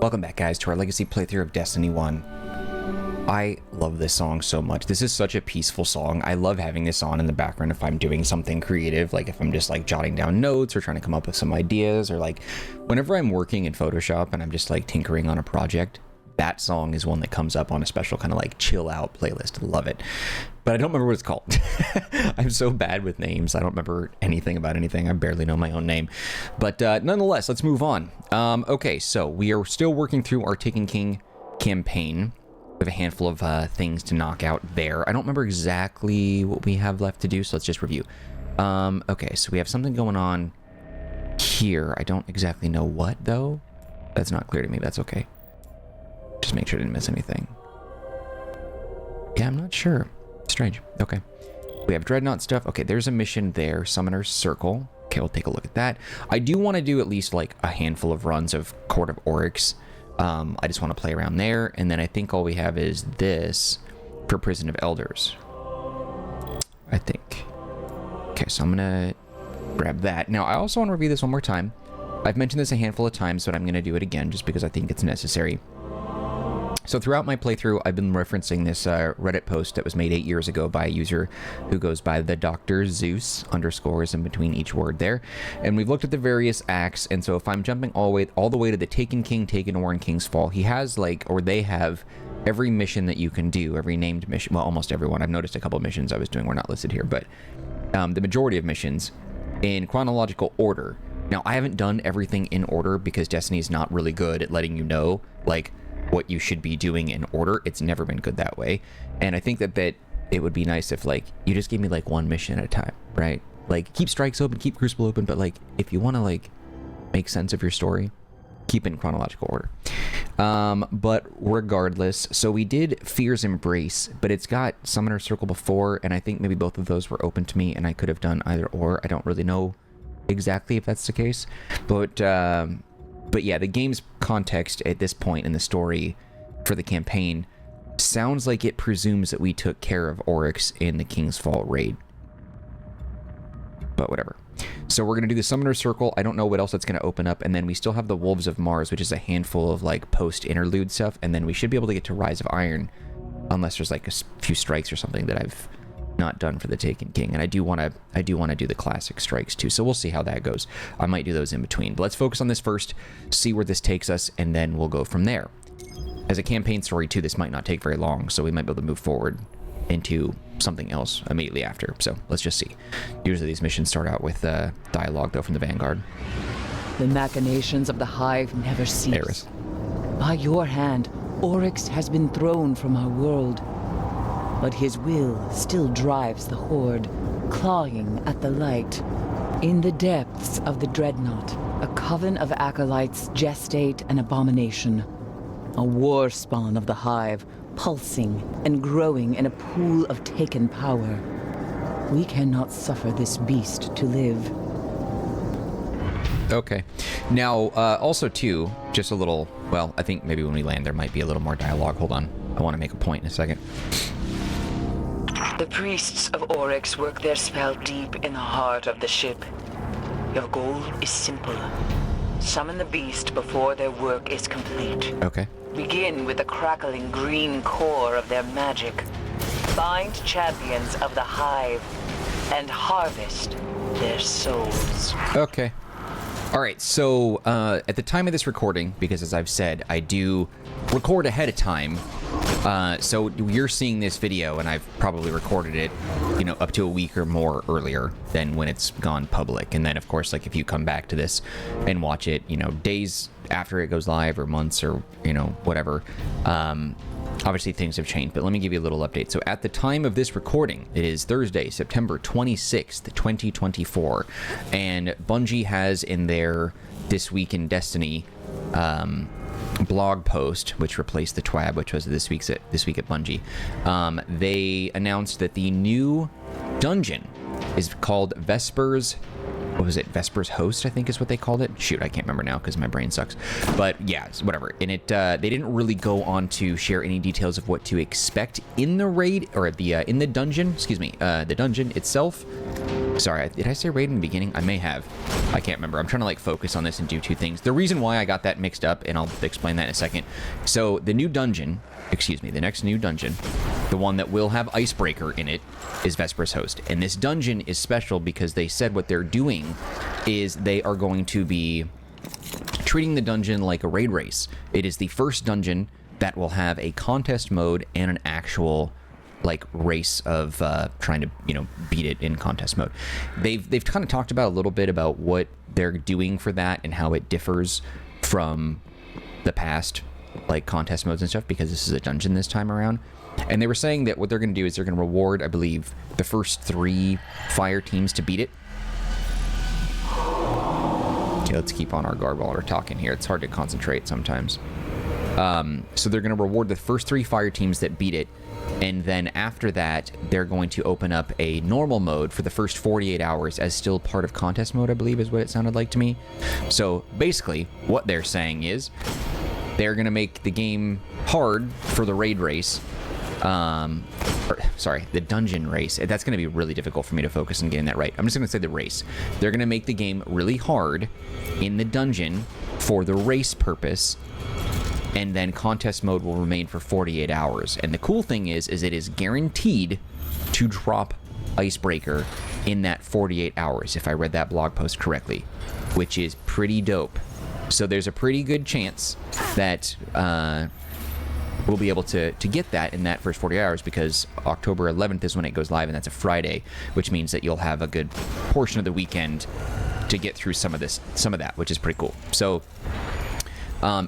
Welcome back, guys, to our Legacy playthrough of Destiny 1. I love this song so much. This is such a peaceful song. I love having this on in the background if I'm doing something creative, like if I'm just like jotting down notes or trying to come up with some ideas, or like whenever I'm working in Photoshop and I'm just like tinkering on a project. That song is one that comes up on a special kind of like chill out playlist. Love it. But I don't remember what it's called. I'm so bad with names. I don't remember anything about anything. I barely know my own name. But nonetheless, let's move on. Okay, so we are still working through our Taken King campaign. We have a handful of things to knock out there. I don't remember exactly what we have left to do, so let's just review. Okay, so we have something going on here. I don't exactly know what, though. That's not clear to me. That's okay. Just make sure I didn't miss anything. Yeah, I'm not sure. Strange. Okay. We have Dreadnought stuff. Okay, there's a mission there. Summoner's Circle. Okay, we'll take a look at that. I do want to do at least like a handful of runs of Court of Oryx. I just want to play around there. And then I think all we have is this for Prison of Elders. I think. Okay, so I'm going to grab that. Now, I also want to review this one more time. I've mentioned this a handful of times, but I'm going to do it again just because I think it's necessary. So throughout my playthrough, I've been referencing this Reddit post that was made 8 years ago by a user who goes by the Dr. Zeus, underscores in between each word there. And we've looked at the various acts, and so if I'm jumping all the way to the Taken King, Taken War, and King's Fall, he has they have every mission that you can do, every named mission, well, almost everyone. I've noticed a couple of missions I was doing were not listed here, but the majority of missions in chronological order. Now, I haven't done everything in order because Destiny is not really good at letting you know, like, what you should be doing in order. It's never been good that way. And I think that it would be nice if like you just gave me like one mission at a time, right? Like keep Strikes open, keep Crucible open, but like if you want to like make sense of your story, keep it in chronological order. But regardless, so we did Fear's Embrace, but it's got Summoner's Circle before, and I think maybe both of those were open to me and I could have done either or. I don't really know exactly if that's the case, but yeah, the game's context at this point in the story for the campaign sounds like it presumes that we took care of Oryx in the King's Fall raid. But whatever. So we're going to do the Summoner's Circle. I don't know what else that's going to open up. And then we still have the Wolves of Mars, which is a handful of like post-interlude stuff. And then we should be able to get to Rise of Iron, unless there's like a few strikes or something that I've not done for the Taken King. And I do want to do the classic strikes too, so we'll see how that goes. I might do those in between, but let's focus on this first, see where this takes us, and then we'll go from there. As a campaign story too, this might not take very long, so we might be able to move forward into something else immediately after. So let's just see. Usually these missions start out with dialogue though from the Vanguard. The machinations of the Hive never cease. By your hand, Oryx has been thrown from our world. But his will still drives the Horde, clawing at the light. In the depths of the Dreadnought, a coven of acolytes gestate an abomination. A war spawn of the Hive, pulsing and growing in a pool of taken power. We cannot suffer this beast to live. Okay. Now, also too, just a little, well, I think maybe when we land there might be a little more dialogue. Hold on. I want to make a point in a second. The priests of Oryx work their spell deep in the heart of the ship. Your goal is simple. Summon the beast before their work is complete. Okay. Begin with the crackling green core of their magic. Find champions of the Hive and harvest their souls. Okay. All right, so at the time of this recording, because as I've said, I do record ahead of time, so you're seeing this video, and I've probably recorded it, you know, up to a week or more earlier than when it's gone public. And then, of course, like if you come back to this and watch it, you know, days after it goes live or months or, you know, whatever, obviously things have changed, but let me give you a little update. So at the time of this recording, it is Thursday, September 26th, 2024, and Bungie has in their This Week in Destiny blog post, which replaced the TWAB, which was This Week at Bungie, they announced that the new dungeon is called Vespers. What was it? Vespers Host, I think is what they called it. Shoot, I can't remember now because my brain sucks. But yeah, whatever. And it they didn't really go on to share any details of what to expect in the raid or in the dungeon. Excuse me, the dungeon itself. Sorry, did I say raid in the beginning? I may have. I can't remember. I'm trying to like focus on this and do two things. The reason why I got that mixed up, and I'll explain that in a second. So the new dungeon, excuse me, the next new dungeon, the one that will have Icebreaker in it, is Vesper's Host. And this dungeon is special because they said what they're doing is they are going to be treating the dungeon like a raid race. It is the first dungeon that will have a contest mode and an actual like race of trying to, you know, beat it in contest mode. They've kind of talked about a little bit about what they're doing for that and how it differs from the past like contest modes and stuff, because this is a dungeon this time around. And they were saying that what they're going to do is they're going to reward, I believe, the first 3 fire teams to beat it. Okay, let's keep on our guard while we're talking here. It's hard to concentrate sometimes. So they're going to reward the first 3 fire teams that beat it. And then after that, they're going to open up a normal mode for the first 48 hours as still part of contest mode, I believe is what it sounded like to me. So basically, what they're saying is they're going to make the game hard for the raid race. The dungeon race. That's going to be really difficult for me to focus on getting that right. I'm just going to say the race. They're going to make the game really hard in the dungeon for the race purpose. And then contest mode will remain for 48 hours. And the cool thing is it is guaranteed to drop Icebreaker in that 48 hours, if I read that blog post correctly, which is pretty dope. So there's a pretty good chance that we'll be able to get that in that first 40 hours, because October 11th is when it goes live, and that's a Friday, which means that you'll have a good portion of the weekend to get through some of that, which is pretty cool. So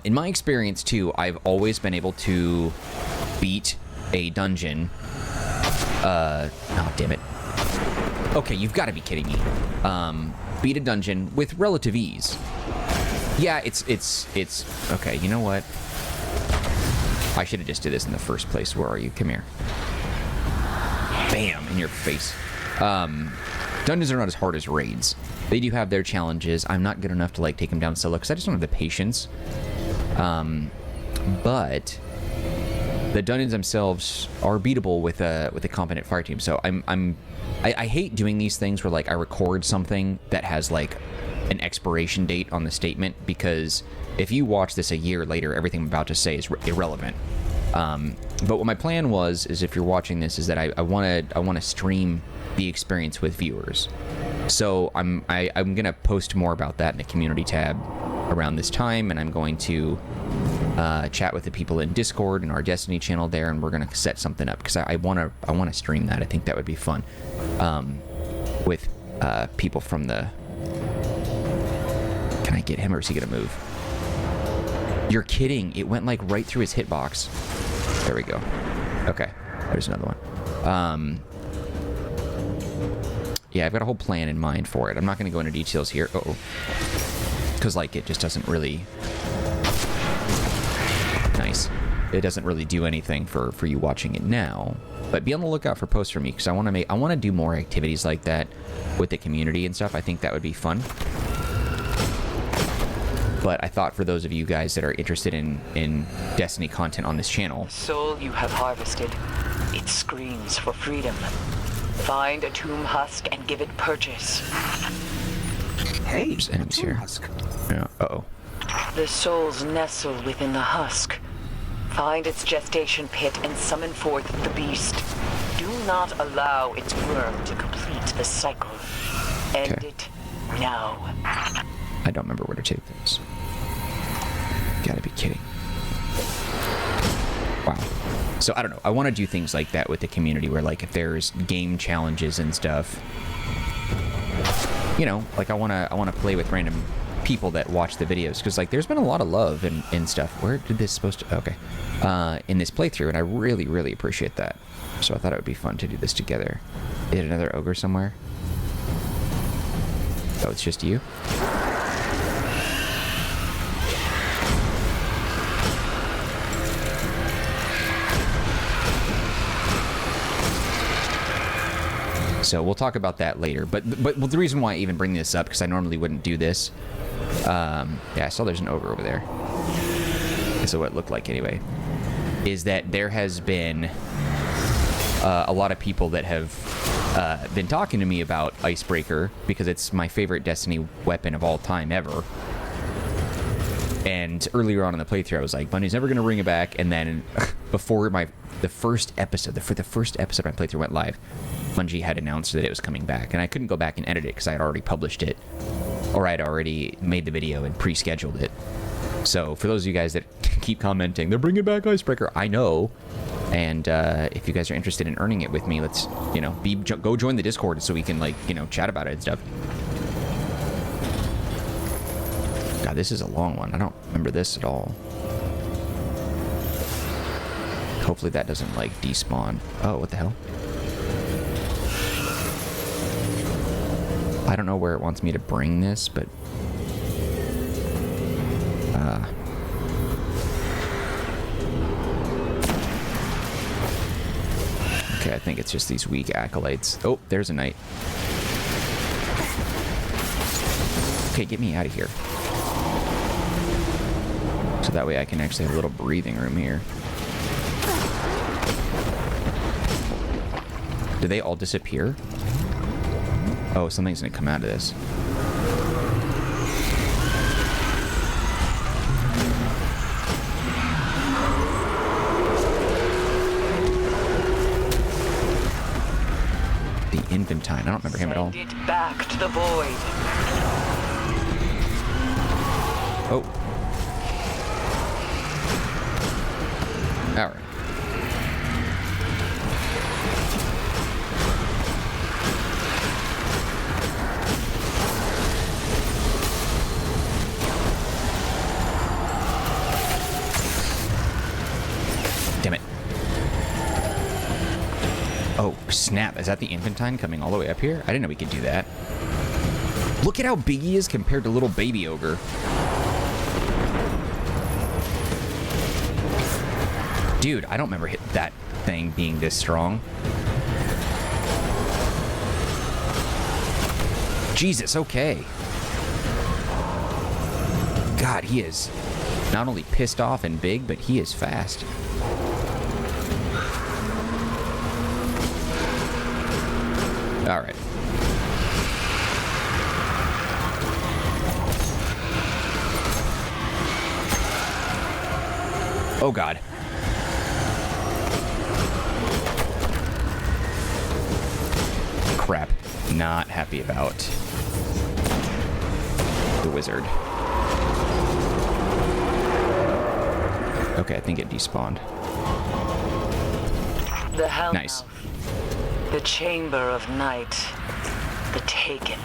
in my experience, too, I've always been able to beat a dungeon. Oh, damn it. Okay, you've got to be kidding me. Beat a dungeon with relative ease. Yeah, it's... Okay, you know what? I should have just did this in the first place. Where are you? Come here. Bam! In your face. Dungeons are not as hard as raids. They do have their challenges. I'm not good enough to like take them down solo because I just don't have the patience. But the dungeons themselves are beatable with a competent fire team. So I hate doing these things where like I record something that has like an expiration date on the statement, because if you watch this a year later, everything I'm about to say is irrelevant. But what my plan is if you're watching this, is that I want to stream the experience with viewers. So I'm gonna post more about that in the community tab around this time, and I'm going to chat with the people in Discord and our Destiny channel there, and we're gonna set something up because I want to stream that. I think that would be fun with people from the. Can I get him, or is he gonna move? You're kidding! It went like right through his hitbox. There we go. Okay, there's another one. Yeah, I've got a whole plan in mind for it. I'm not going to go into details here. Because, like, it just doesn't really... Nice. It doesn't really do anything for you watching it now. But be on the lookout for posts from me, because I want to do more activities like that with the community and stuff. I think that would be fun. But I thought for those of you guys that are interested in Destiny content on this channel... The soul you have harvested, it screams for freedom. Find a tomb husk and give it purchase. Hey, there's enemies here. Husk. Yeah. Uh-oh. The souls nestle within the husk. Find its gestation pit and summon forth the beast. Do not allow its worm to complete the cycle. End it now. I don't remember where to take this. Gotta be kidding. Wow. So I don't know. I want to do things like that with the community, where like if there's game challenges and stuff, you know, like I want to play with random people that watch the videos, because like there's been a lot of love and stuff. Where did this supposed to? Okay, in this playthrough, and I really appreciate that. So I thought it would be fun to do this together. Is another ogre somewhere? Oh, it's just you. So we'll talk about that later. But the reason why I even bring this up, because I normally wouldn't do this. Yeah, I saw there's an ogre over there. So what it looked like anyway. Is that there has been a lot of people that have been talking to me about Icebreaker because it's my favorite Destiny weapon of all time ever. And earlier on in the playthrough, I was like, Bungie's never going to bring it back. And then before the first episode my playthrough went live, Bungie had announced that it was coming back. And I couldn't go back and edit it because I had already published it. Or I'd already made the video and pre-scheduled it. So for those of you guys that keep commenting, they're bringing back Icebreaker, I know. And if you guys are interested in earning it with me, let's, go join the Discord so we can, chat about it and stuff. God, this is a long one. I don't remember this at all. Hopefully that doesn't, despawn. Oh, what the hell? I don't know where it wants me to bring this, but... Okay, I think it's just these weak acolytes. Oh, there's a knight. Okay, get me out of here. So that way I can actually have a little breathing room here. Do they all disappear? Oh, something's gonna come out of this. The Infantine. I don't remember him at all. Send it back to the void. Oh. All right. Damn it. Oh, snap. Is that the Infantine coming all the way up here? I didn't know we could do that. Look at how big he is compared to little baby ogre. Dude, I don't remember that thing being this strong. Jesus, okay. God, he is not only pissed off and big, but he is fast. All right. Oh, God. Crap. Not happy about the wizard. Okay, I think it despawned. The Hellmouth. Nice. The Chamber of Night. The Taken.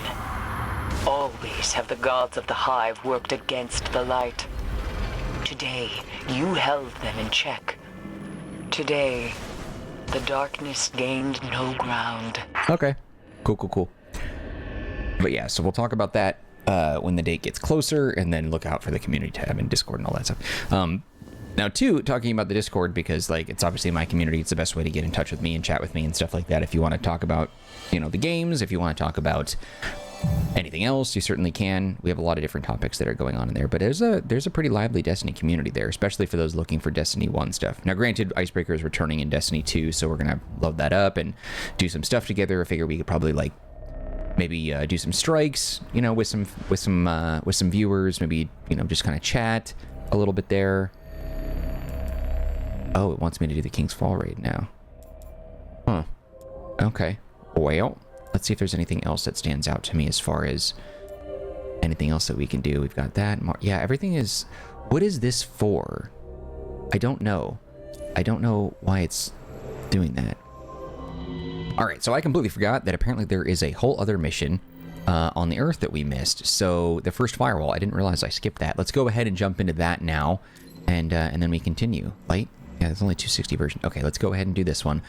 Always have the gods of the Hive worked against the light. Today, you held them in check. Today, the darkness gained no ground. Okay. Cool. But yeah, so we'll talk about that when the date gets closer, and then look out for the community tab and Discord and all that stuff. Now, too, talking about the Discord, because, it's obviously my community. It's the best way to get in touch with me and chat with me and stuff like that. If you want to talk about, the games, if you want to talk about anything else, you certainly can. We have a lot of different topics that are going on in there, but there's a pretty lively Destiny community there, especially for those looking for Destiny 1 stuff. Now, granted, Icebreaker is returning in Destiny 2, so we're going to load that up and do some stuff together. I figure we could probably, maybe do some strikes, with some viewers, maybe, just kind of chat a little bit there. Oh, it wants me to do the King's Fall raid now. Huh. Okay. Well, let's see if there's anything else that stands out to me as far as anything else that we can do. We've got that. Yeah, everything is... What is this for? I don't know. I don't know why it's doing that. All right, so I completely forgot that apparently there is a whole other mission on the Earth that we missed. So the First Firewall, I didn't realize I skipped that. Let's go ahead and jump into that now, and then we continue. Light? Yeah, there's only 260 version. Okay, let's go ahead and do this one.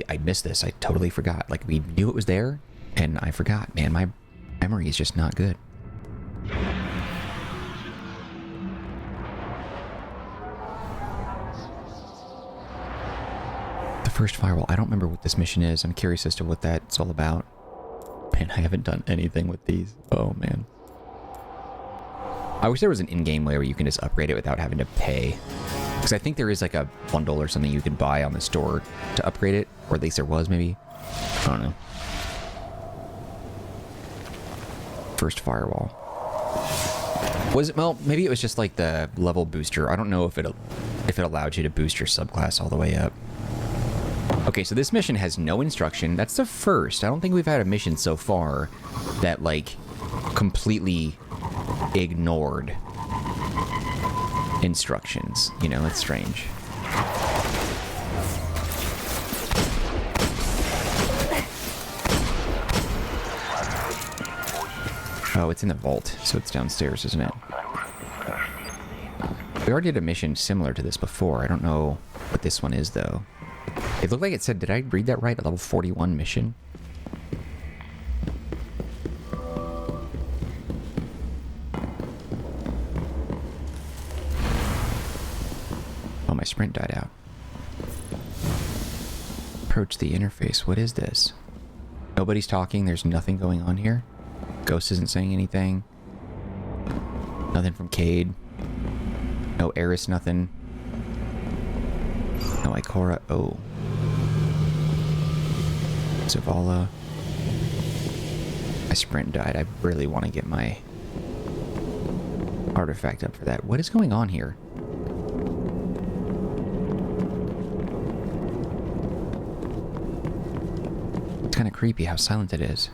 I missed this. I totally forgot. We knew it was there, and I forgot. Man, my memory is just not good. The First Firewall. I don't remember what this mission is. I'm curious as to what that's all about. Man, I haven't done anything with these. Oh, man. I wish there was an in-game way where you can just upgrade it without having to pay. Because I think there is a bundle or something you can buy on the store to upgrade it. Or at least there was, maybe. I don't know. First Firewall. Was it? Well, maybe it was just like the level booster. I don't know if it allowed you to boost your subclass all the way up. Okay, so this mission has no instruction. That's the first. I don't think we've had a mission so far that, like, completely ignored instructions. You know, it's strange. Oh, it's in the vault, so it's downstairs, isn't it? We already did a mission similar to this before. I don't know what this one is, though. It looked like it said, did I read that right? A level 41 mission? Oh, my sprint died out. Approach the interface. What is this? Nobody's talking. There's nothing going on here. Ghost isn't saying anything. Nothing from Cade. No Eris, nothing. No Ikora. Oh. Zavala. My sprint died. I really want to get my artifact up for that. What is going on here? It's kind of creepy how silent it is.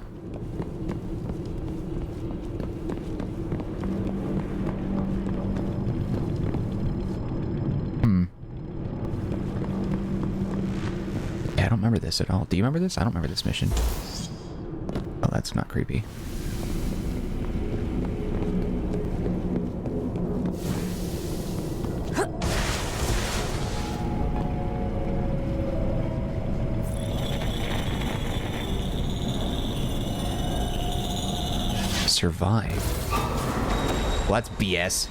I don't remember this at all. Do you remember this? I don't remember this mission. Oh, that's not creepy. Survive. Well, that's BS.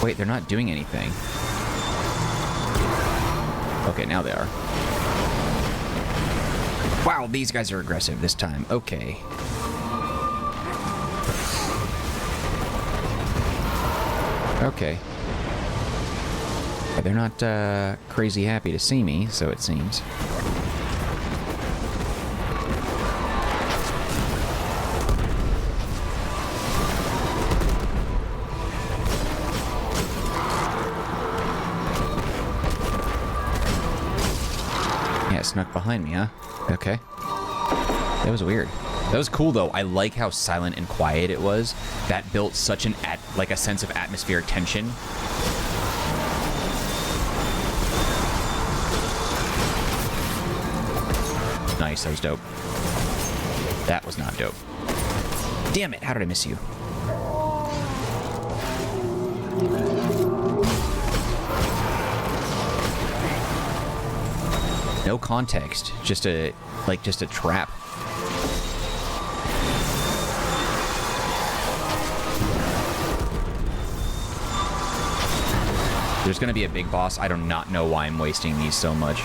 Wait, they're not doing anything. Okay, now they are. Wow, these guys are aggressive this time. Okay. Okay. They're not crazy happy to see me, so it seems. Snuck behind me, huh? Okay. That was weird. That was cool, though. I like how silent and quiet it was. That built such an like a sense of atmospheric tension. Nice, that was dope. That was not dope. Damn it, how did I miss you? No context, just a trap. There's gonna be a big boss. I do not know why I'm wasting these so much.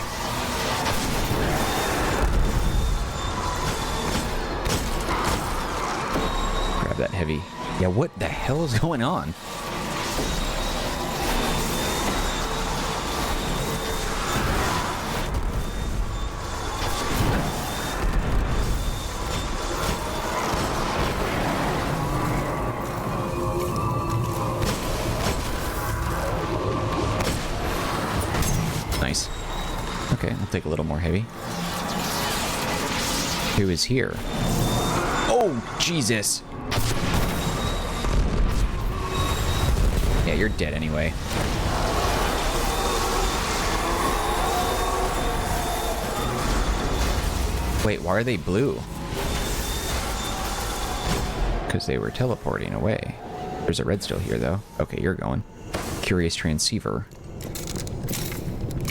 Grab that heavy. Yeah, what the hell is going on? Nice. Okay, I'll take a little more heavy. Who is here? Oh, Jesus! Yeah, you're dead anyway. Wait, why are they blue? Because they were teleporting away. There's a red still here, though. Okay, you're going. Curious transceiver.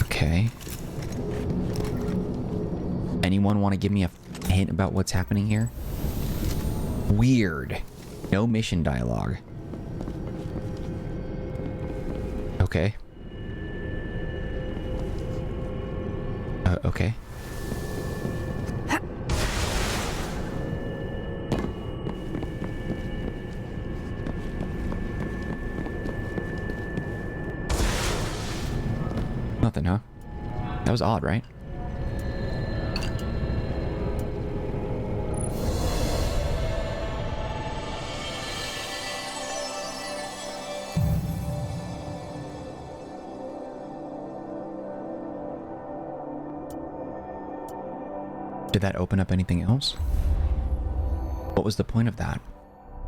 Okay. Anyone want to give me a hint about what's happening here? Weird. No mission dialogue. Okay. Okay. Nothing, huh? That was odd, right? Did that open up anything else? What was the point of that?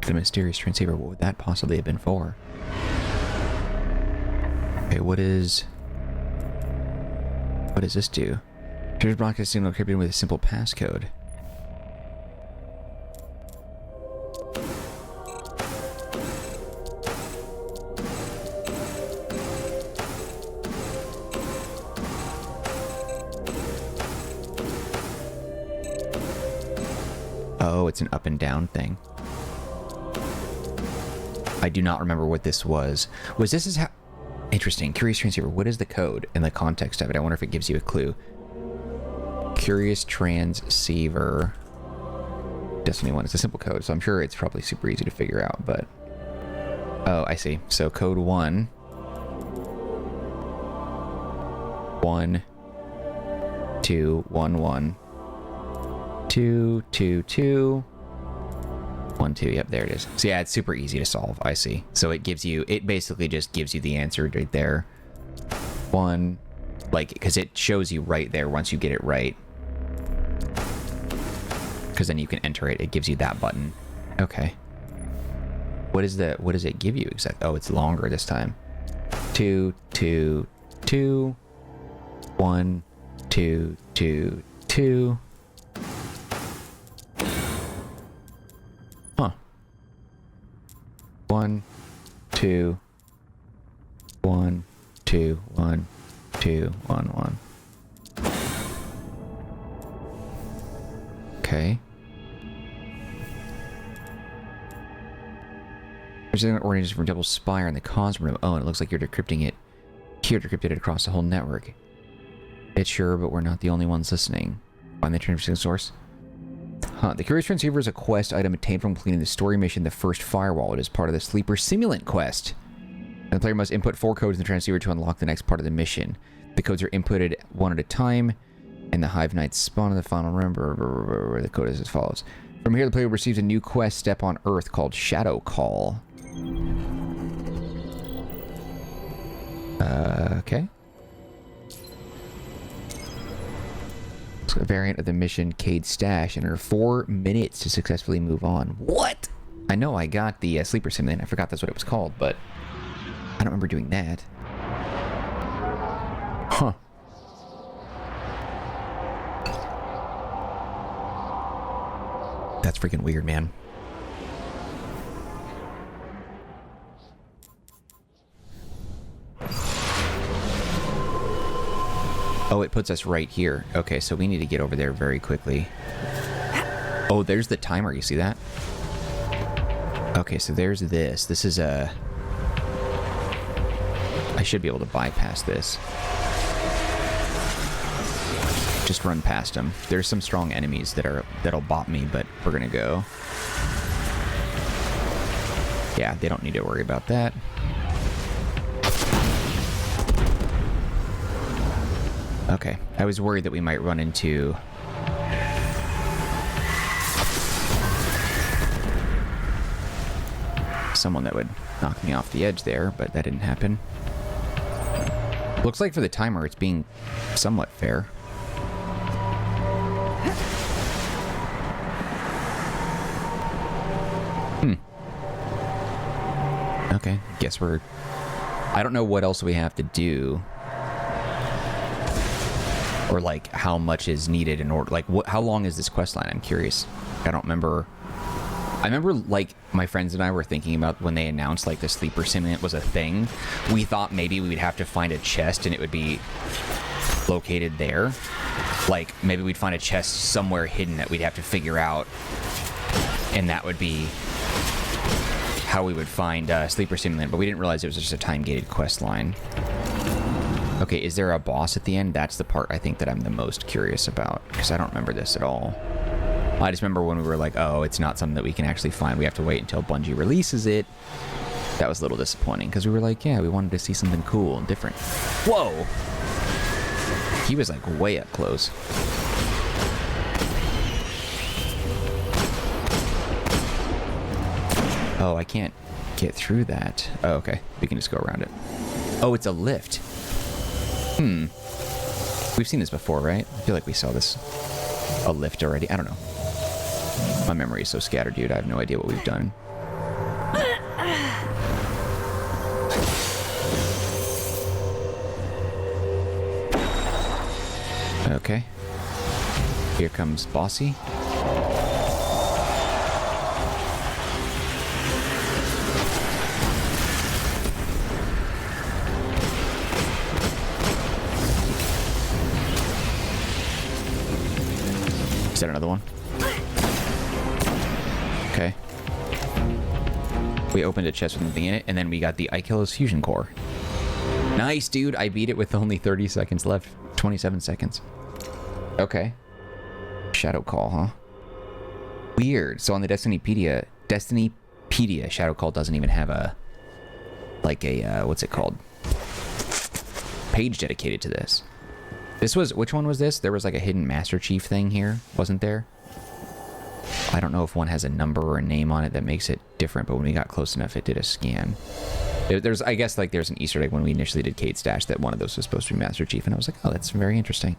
The mysterious transceiver, what would that possibly have been for? Okay, what does this do? Here's broadcast signal encrypted with a simple passcode. Oh, it's an up and down thing. I do not remember what this was. Was this is how... Interesting. Curious transceiver. What is the code in the context of it? I wonder if it gives you a clue. Curious transceiver. Destiny 1. It's a simple code, so I'm sure it's probably super easy to figure out, but... Oh, I see. So code 1. 1 2 1 1 2 2 2 1 2. Yep, there it is. So yeah, it's super easy to solve. I see. So it gives you, it basically just gives you the answer right there. 1, like, because it shows you right there once you get it right. Because then you can enter it. It gives you that button. Okay. What does it give you exactly? Oh, it's longer this time. 2 2 2 1 2 2 2. Huh. 1 2 1 2 1 2 1 1. Okay. There's an organism from Double Spire and the cause room. Oh, and it looks like you're decrypting it. Here, decrypted it across the whole network. It's sure, but we're not the only ones listening. Find the transmission source. Huh. The Curious Transceiver is a quest item obtained from completing the story mission, The First Firewall. It is part of the Sleeper Simulant quest. And the player must input 4 codes in the transceiver to unlock the next part of the mission. The codes are inputted one at a time, and the Hive Knights spawn in the final room. The code is as follows. From here, the player receives a new quest step on Earth called Shadow Call. Okay. It's a variant of the mission Cade Stash, and there are 4 minutes to successfully move on. What? I know I got the Sleeper Simulant. I forgot that's what it was called, but I don't remember doing that. Huh. That's freaking weird, man. Oh, it puts us right here. Okay, so we need to get over there very quickly. Oh, there's the timer. You see that? Okay, so there's this. This is a... I should be able to bypass this. Just run past them. There's some strong enemies that'll bop me, but we're gonna go. Yeah, they don't need to worry about that. Okay, I was worried that we might run into... someone that would knock me off the edge there, but that didn't happen. Looks like for the timer, it's being somewhat fair. Okay, guess we're... I don't know what else we have to do. Or, like, how much is needed in order... Like, how long is this quest line? I'm curious. I don't remember... I remember, like, my friends and I were thinking about when they announced, like, the Sleeper Simulant was a thing. We thought maybe we'd have to find a chest and it would be located there. Like, maybe we'd find a chest somewhere hidden that we'd have to figure out. And that would be how we would find Sleeper Simulant. But we didn't realize it was just a time-gated quest line. Okay, is there a boss at the end? That's the part I think that I'm the most curious about. Because I don't remember this at all. I just remember when we were like, oh, it's not something that we can actually find. We have to wait until Bungie releases it. That was a little disappointing, because we were like, yeah, we wanted to see something cool and different. Whoa! He was like way up close. Oh, I can't get through that. Oh, okay. We can just go around it. Oh, it's a lift. We've seen this before, right? I feel like we saw this. A lift already. I don't know. My memory is so scattered, dude. I have no idea what we've done. Okay. Here comes Bossy. Is that another one? Okay. We opened a chest with nothing in it, and then we got the Ichil's fusion core. Nice, dude. I beat it with only 30 seconds left. 27 seconds. Okay. Shadow Call, huh? Weird. So on the Destinypedia, Shadow Call doesn't even have a, like a, what's it called? Page dedicated to this. This was, which one was this? There was like a hidden Master Chief thing here, wasn't there? I don't know if one has a number or a name on it that makes it different, but when we got close enough, it did a scan. There's, I guess, like there's an Easter egg when we initially did Kate Stash that one of those was supposed to be Master Chief, and I was like, oh, that's very interesting.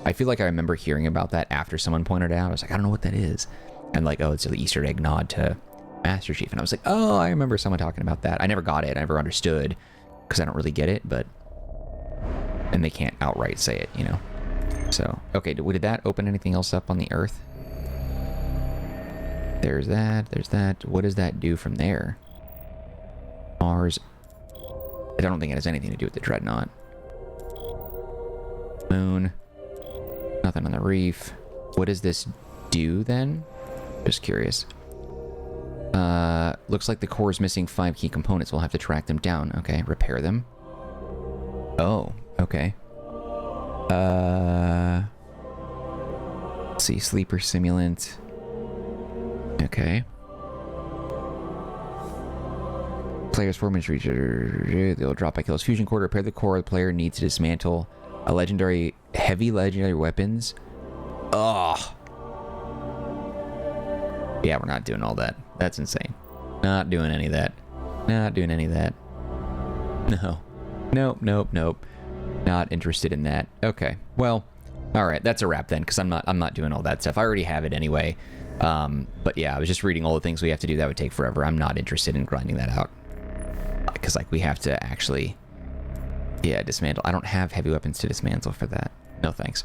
I feel like I remember hearing about that after someone pointed it out. I was like, I don't know what that is. And like, oh, it's an Easter egg nod to Master Chief. And I was like, oh, I remember someone talking about that. I never got it. I never understood because I don't really get it, but... And they can't outright say it, you know? So, okay, did that open anything else up on the Earth? There's that, there's that. What does that do from there? Mars. I don't think it has anything to do with the Dreadnought. Moon. Nothing on the reef. What does this do then? Just curious. Looks like the core is missing 5 key components. We'll have to track them down. Okay, repair them. Oh, okay. Let's see, sleeper simulant. Okay. Player's performance reacher. They'll drop Ichil's fusion core to repair the core. The player needs to dismantle a heavy legendary weapons. Ugh. Yeah, we're not doing all that. That's insane. Not doing any of that. Not doing any of that. No. Nope, nope, nope. Not interested in that. Okay. Well, all right. That's a wrap then, because I'm not doing all that stuff. I already have it anyway. But yeah, I was just reading all the things we have to do. That would take forever. I'm not interested in grinding that out. Because, like, we have to actually, yeah, dismantle. I don't have heavy weapons to dismantle for that. No thanks.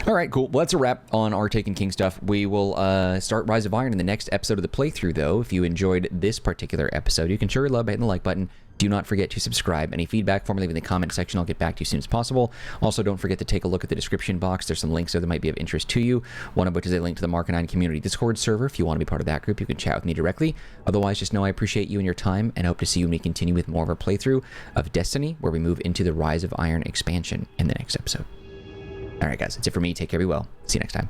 All right, cool. Well, that's a wrap on our Taken King stuff. We will start Rise of Iron in the next episode of the playthrough, though. If you enjoyed this particular episode, you can show your love by hitting the like button. Do not forget to subscribe. Any feedback, for me, leave in the comment section. I'll get back to you as soon as possible. Also, don't forget to take a look at the description box. There's some links there that might be of interest to you. One of which is a link to the Marcanine community Discord server. If you want to be part of that group, you can chat with me directly. Otherwise, just know I appreciate you and your time, and hope to see you when we continue with more of our playthrough of Destiny, where we move into the Rise of Iron expansion in the next episode. All right, guys, that's it for me. Take care, be well. See you next time.